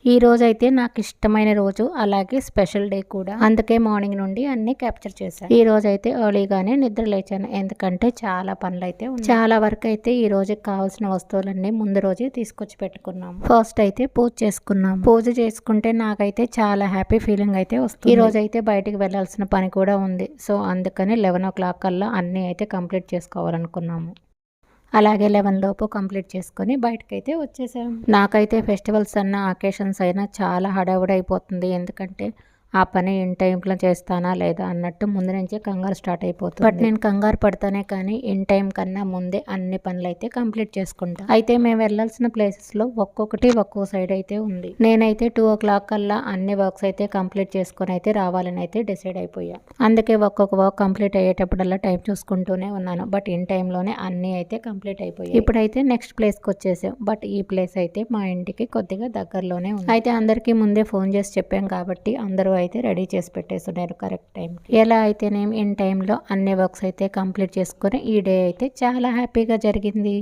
ఈ రోజైతే నాకు ఇష్టమైన రోజు, అలాగే స్పెషల్ డే కూడా. అందుకే మార్నింగ్ నుండి అన్ని క్యాప్చర్ చేశాను. ఈ రోజైతే ఎర్లీగానే నిద్ర లేచాను, ఎందుకంటే చాలా పనులు అయితే ఉన్నాయి. చాలా వరకు అయితే ఈ రోజుకి కావాల్సిన వస్తువులన్నీ ముందు రోజే తీసుకొచ్చి పెట్టుకున్నాము. ఫస్ట్ అయితే పూజ చేసుకున్నాము. పూజ చేసుకుంటే నాకైతే చాలా హ్యాపీ ఫీలింగ్ అయితే వస్తుంది. ఈ రోజు అయితే బయటికి వెళ్లాల్సిన పని కూడా ఉంది. సో అందుకని 11 కల్లా అన్నీ అయితే కంప్లీట్ చేసుకోవాలనుకున్నాము. అలాగే 11 లోపు కంప్లీట్ చేసుకొని బయటకైతే వచ్చేసాం. నాకైతే ఫెస్టివల్స్ అన్న అకేషన్స్ అయినా చాలా హడావుడి అయిపోతుంది. ఎందుకంటే ఆ పని ఇన్ టైంలో చేస్తానా లేదా అన్నట్టు ముందు నుంచే కంగారు స్టార్ట్ అయిపోతుంది. బట్ నేను కంగారు పడతానే కానీ ఇన్ టైం కన్నా ముందే అన్ని పనులు అయితే కంప్లీట్ చేసుకుంటా. అయితే మేము వెళ్ళాల్సిన ప్లేసెస్లో ఒక్కొక్కటి ఒక్కో సైడ్ అయితే ఉంది. నేనైతే 2 కల్లా అన్ని వర్క్స్ అయితే కంప్లీట్ చేసుకొని అయితే రావాలని అయితే డిసైడ్ అయిపోయా. అందుకే ఒక్కొక్క వర్క్ కంప్లీట్ అయ్యేటప్పుడల్లా టైం చూసుకుంటూనే ఉన్నాను. బట్ ఇన్ టైంలోనే అన్నీ అయితే కంప్లీట్ అయిపోయాయి. ఇప్పుడైతే నెక్స్ట్ ప్లేస్కి వచ్చేసాం. బట్ ఈ ప్లేస్ అయితే మా ఇంటికి కొద్దిగా దగ్గరలోనే ఉంది. అయితే అందరికీ ముందే ఫోన్ చేసి చెప్పాం కాబట్టి అందరూ అయితే రెడీ చేసి పెట్టేస్తున్నారు కరెక్ట్ టైంకి. ఎలా అయితేనేమి ఇన్ టైంలో అన్ని వర్క్స్ అయితే కంప్లీట్ చేసుకొని ఈ డే అయితే చాలా హ్యాపీగా జరిగింది.